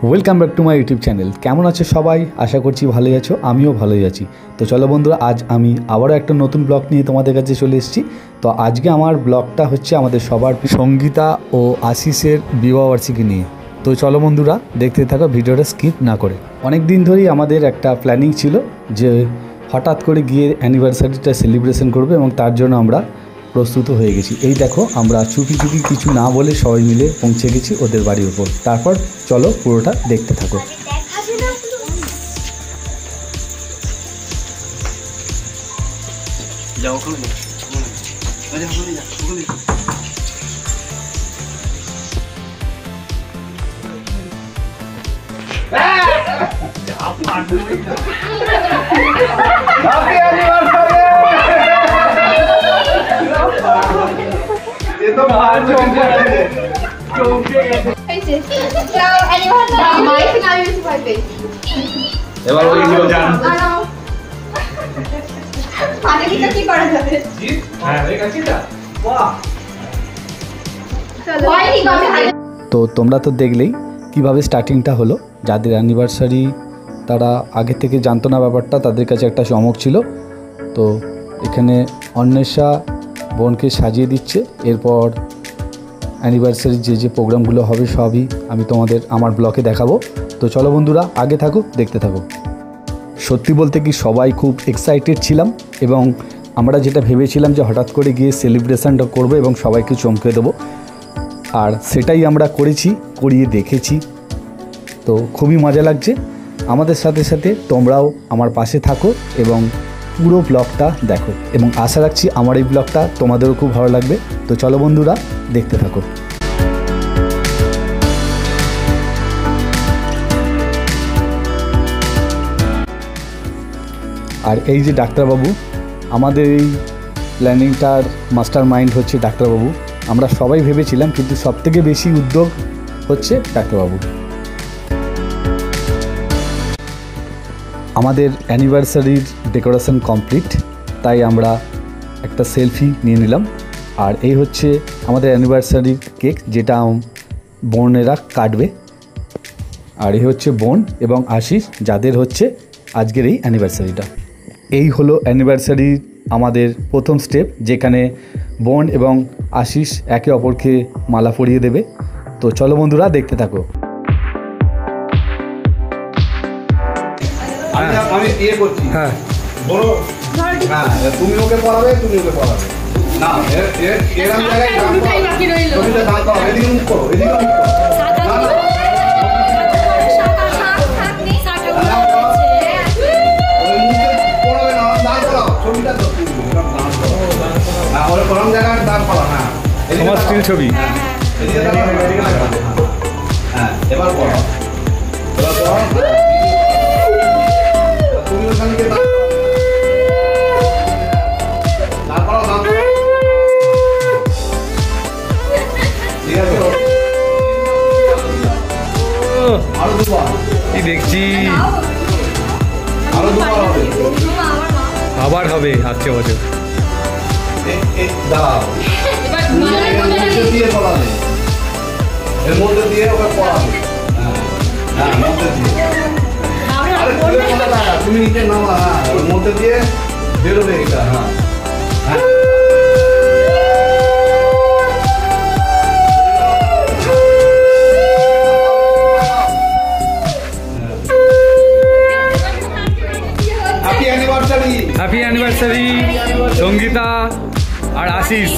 Welcome back to my YouTube channel. কেমন আছো সবাই? আশা করছি ভালোই আছো, আমিও ভালোই আছি। তো চলো বন্ধুরা, আজ আমি আবারও একটা নতুন ব্লগ নিয়ে তোমাদের কাছে চলে এসেছি। তো আজকে আমার ব্লগটা হচ্ছে আমাদের সবার সঙ্গীতা ও আশিসের বিবাহবার্ষিকী নিয়ে। তো চলো বন্ধুরা, দেখতে থাকো ভিডিওটা স্কিপ না করে। অনেক দিন ধরেই আমাদের একটা প্ল্যানিং ছিল যে হঠাৎ করে গিয়ে অ্যানিভার্সারিটা সেলিব্রেশন করবে, এবং তার জন্য আমরা প্রস্তুত হয়ে গেছি। এই দেখো, আমরা চুপি চুপি কিছু না বলে সবাই মিলে পৌঁছে গেছি ওদের বাড়ির উপর। তারপর চলো পুরোটা দেখতে থাকো। এবার ওই নিয়ে যান। পানিটা কি করা যাবে? হ্যাঁ, এই কাছিটা বাহ। চলো ওই কবে হবে? তো তোমরা তো দেখলেই কিভাবে স্টার্টিংটা হলো। যাদের অ্যানিভার্সারি তারা আগে থেকে জানতো না ব্যাপারটা, তাদের কাছে একটা চমক ছিল। তো এখানে অন্বেষা বোনকে সাজিয়ে দিচ্ছে। এরপর অ্যানিভার্সারির যে প্রোগ্রামগুলো হবে সবই আমি তোমাদের আমার ব্লগে দেখাবো। তো চলো বন্ধুরা, আগে থাকো, দেখতে থাকো। সত্যি বলতে কি সবাই খুব এক্সাইটেড ছিলাম, এবং আমরা যেটা ভেবেছিলাম যে হঠাৎ করে গিয়ে সেলিব্রেশনটা করবো এবং সবাইকে চমকে দেবো, আর সেটাই আমরা করিয়ে দেখেছি। তো খুবই মজা লাগছে। আমাদের সাথে সাথে তোমরাও আমার পাশে থাকো এবং পুরো ব্লগটা দেখো, এবং আশা রাখছি আমার এই ব্লগটা তোমাদেরও খুব ভালো লাগবে। তো চলো বন্ধুরা, দেখতে থাকো। আর এই যে ডাক্তারবাবু, আমাদের এই প্ল্যানিংটার মাস্টার মাইন্ড হচ্ছে ডাক্তারবাবু। আমরা সবাই ভেবেছিলাম, কিন্তু সবথেকে বেশি উদ্যোগ হচ্ছে ডাক্তারবাবু। আমাদের অ্যানিভার্সারির ডেকোরেশন কমপ্লিট, তাই আমরা একটা সেলফি নিয়ে নিলাম। আর এই হচ্ছে আমাদের অ্যানিভার্সারির কেক, যেটা বোনেরা কাটবে। আর এই হচ্ছে বোন এবং আশিস, যাদের হচ্ছে আজকের এই অ্যানিভার্সারিটা। এই হলো অ্যানিভার্সারির আমাদের প্রথম স্টেপ, যেখানে বোন এবং আশিস একে অপরকে মালা পরিয়ে দেবে। তো চলো বন্ধুরা, দেখতে থাকো। আমি বিয়ে করছি। হ্যাঁ, বড় হ্যাঁ, তুমি ওকে পড়াবে, তুমি ওকে পড়াবে না। এরকম জায়গায় ছবিটা দাঁড় করো, এদিকে মুখ করো, এদিকে মুখ করো। তোমার স্টিল ছবি। হ্যাঁ, এবার পড়ো। তুমি ওখানে গিয়ে দাঁড় করো, দাঁড় করো। ঠিক আছে, আরো দুবার। কি দেখছি, আরো দুবার হবে। আবার হবে আজকে বছর। দাঁড়াও, দিয়ে পড়াবে, এর মধ্যে দিয়ে ওকে পড়াবে। হ্যাঁ, মধ্যে দিয়ে। আরে খুলে পড়া না, তুমি নিচে নামা। হ্যাঁ, ওর মধ্যে দিয়ে বেরোবে এটা। হ্যাঁ হ্যাঁ, happy anniversary. Happy anniversary Sangeeta আর আশিস।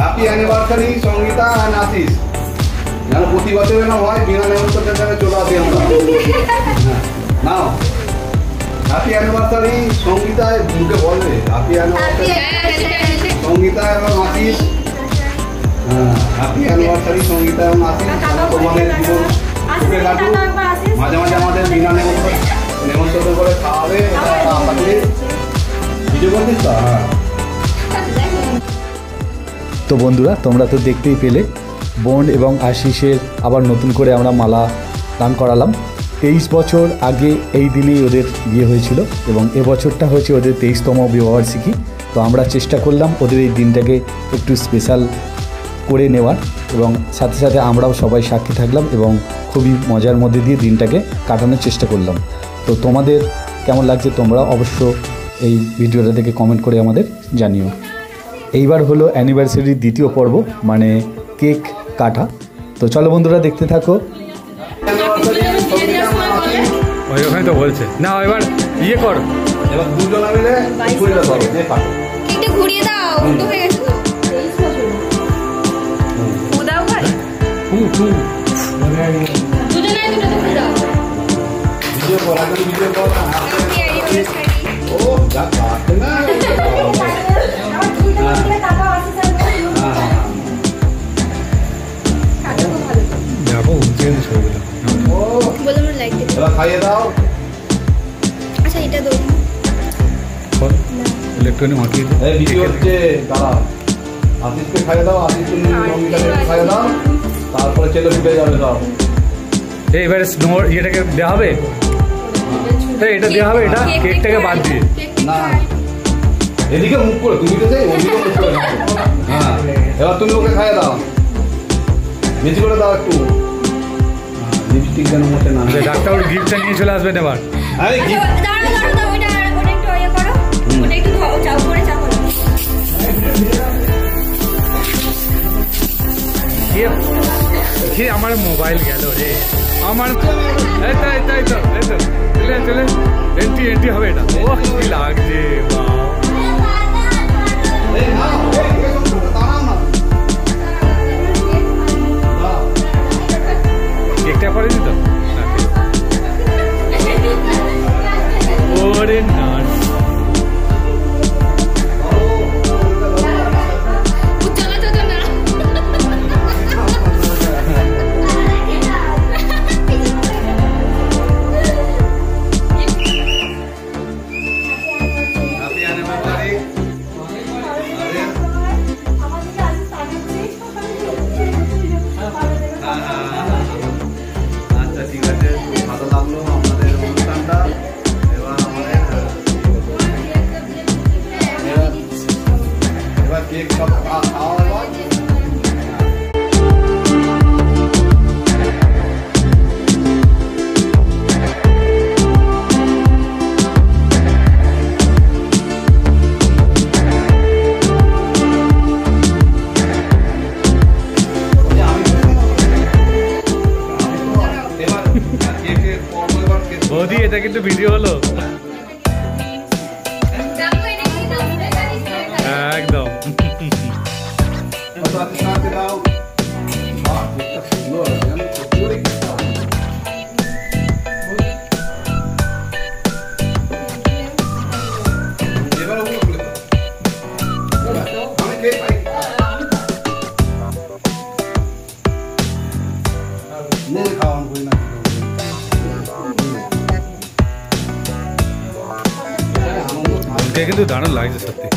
হ্যাপি অ্যানিভার্সারি সঙ্গীতা আর আশিস। যেন প্রতি বছরে না হয়, বিনা নেমন্তন্নের জন্য চলে আসি আমরা। নাও, হ্যাপি অ্যানিভার্সারি সঙ্গীতা। মুখে বলবে হ্যাপি অ্যানিভার্সারি সঙ্গীতা এবং আশিস। হ্যাপি অ্যানিভার্সারি সঙ্গীতা এবং আশিস। তোমাদের জীবন সুখে কাটুক। মাঝে মাঝে আমাদের বিনা নেমন্তন্ন করে খাওয়াবে। আমাদের ভিডিও করছিস তো? হ্যাঁ। তো বন্ধুরা, তোমরা তো দেখতেই পেলে বোন এবং আশিসের আবার নতুন করে আমরা মালা দান করালাম। 23 বছর আগে এই দিনেই ওদের বিয়ে হয়েছিল, এবং এবছরটা হয়েছে ওদের 23তম বিবাহবার্ষিকী। তো আমরা চেষ্টা করলাম ওদের এই দিনটাকে একটু স্পেশাল করে নেওয়ার, এবং সাথে সাথে আমরাও সবাই সাক্ষী থাকলাম এবং খুবই মজার মধ্যে দিয়ে দিনটাকে কাটানোর চেষ্টা করলাম। তো তোমাদের কেমন লাগছে তোমরা অবশ্য এই ভিডিওটা দেখে কমেন্ট করে আমাদের জানিও। এইবার হলো অ্যানিভার্সারির দ্বিতীয় পর্ব, মানে কেক কাটা। তো চলো বন্ধুরা দেখতে থাকো। ওখানে তো বলছে না, এবার ইয়ে কর, এবার দুজনে মিলে ঘুরিয়ে দাও, একটু ঘুরিয়ে দাও, উল্টো হয়ে গেছে তো। দাও ভাই, দুজনে দুটো তো ঘুরে দাও। ভিডিও কর, আগে ভিডিও কর। ও যা কাটে না, আমার দুটো মিলে টাকা আছে স্যার। কাটা খুব ভালো। যাবো চেঞ্জ হয়ে গেল। ও বলে আমার লাইক দিতে। এবার খাইয়ে দাও। আচ্ছা এটা দাও। ইলেকট্রনিক মাখিয়ে দিই। এই ভিডিও হচ্ছে, দাঁড়াও, আশিসকে খাইয়ে দাও, আশিস তুমি রঙিনটাকে খাইয়ে দাও, তারপরে ছেলে ফুটে যাবে সব। এবারে স্নোর ইয়েটাকে দেওয়া হবে, এটা দেওয়া হবে, এটা কেকটাকে বাদ দিয়ে। না এদিকে মুখ করে, তুমি তো যাই ওদিকে মুখ করে রাখো। হ্যাঁ এবার তুমি ওকে খাইয়ে দাও, বেশি করে দাও একটু। লিপস্টিক যেন মোটে না। ডাক্তার ওর গিফটটা নিয়ে চলে আসবেন এবার। আরে কি দাঁড়াও দাঁড়াও দাও, ওটা একটু ইয়ে করো, ওটা একটু চাপ করে চাপ করো। কি আমার মোবাইল গেল রে, আমার এই তো চলে চলে এন্ট্রি হবে এটা। ও কি লাগছে, এই নাও, এই দাঁড়াও না। দাও। কেকটা করে দিত ওরে না। চলো তো না। Happy anniversary. আচ্ছা ঠিক আছে, ভালো লাগলো আমাদের অনুষ্ঠানটা। এবার আমাদের এবার কেক সব খাওয়া হলো। বৌদি এটা কিন্তু ভিডিও হলো একদম। গোলকে কিন্তু দারুণ লাগছে সত্যি,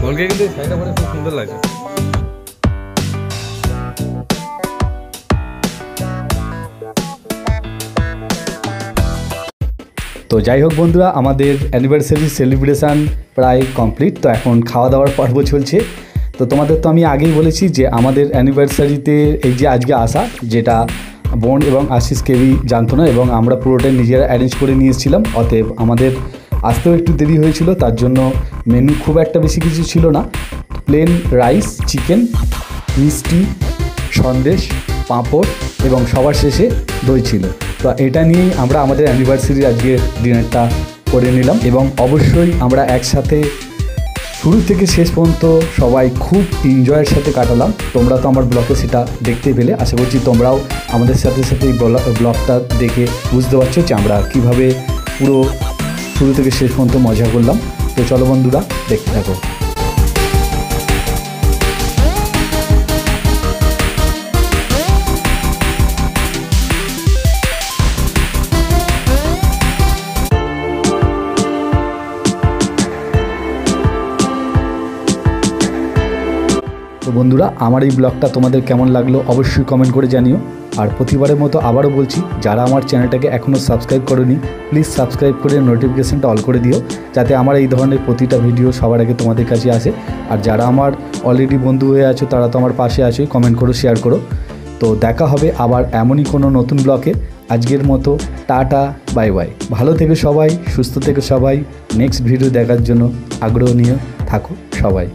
গোলকে কিন্তু শাড়িটা পরে খুব সুন্দর লাগছে। তো যাই হোক বন্ধুরা, আমাদের অ্যানিভার্সারি সেলিব্রেশান প্রায় কমপ্লিট। তো এখন খাওয়া দাওয়ার পর্ব চলছে। তো তোমাদের তো আমি আগেই বলেছি যে আমাদের অ্যানিভার্সারিতে এই যে আজকে আসা, যেটা বোন এবং আশিস কেউই জানতো না, এবং আমরা পুরোটাই নিজেরা অ্যারেঞ্জ করে নিয়ে এসেছিলাম। অতএব আমাদের আসতেও একটু দেরি হয়েছিল, তার জন্য মেনু খুব একটা বেশি কিছু ছিল না। প্লেন রাইস, চিকেন, মিষ্টি, সন্দেশ, পাঁপড় এবং সবার শেষে দই ছিল। তো এটা নিয়েই আমরা আমাদের অ্যানিভার্সারির আজকে ডিনারটা করে নিলাম, এবং অবশ্যই আমরা একসাথে শুরু থেকে শেষ পর্যন্ত সবাই খুব এনজয়ের সাথে কাটালাম। তোমরা তো আমার ব্লগে সেটা দেখতে পেলে, আশা করছি তোমরাও আমাদের সাথে সাথে এই ব্লগটা দেখে বুঝতে পারছো যে আমরা কীভাবে পুরো শুরু থেকে শেষ পর্যন্ত মজা করলাম। তো চলো বন্ধুরা দেখতে থাকো। তো বন্ধুরা, আমার এই ব্লগটা তোমাদের কেমন লাগলো অবশ্যই কমেন্ট করে জানিও। আর প্রতিবারের মতো আবারও বলছি, যারা আমার চ্যানেলটাকে এখনও সাবস্ক্রাইব করোনি প্লিজ সাবস্ক্রাইব করে নোটিফিকেশানটা অল করে দিও, যাতে আমার এই ধরনের প্রতিটা ভিডিও সবার আগে তোমাদের কাছে আসে। আর যারা আমার অলরেডি বন্ধু হয়ে আছো তারা তো আমার পাশে আছোই, কমেন্ট করো, শেয়ার করো। তো দেখা হবে আবার এমনই কোনো নতুন ব্লগে। আজকের মতো টাটা, বাই বাই। ভালো থেকো সবাই, সুস্থ থেকো সবাই। নেক্সট ভিডিও দেখার জন্য আগ্রহ নিয়ে থাকো সবাই।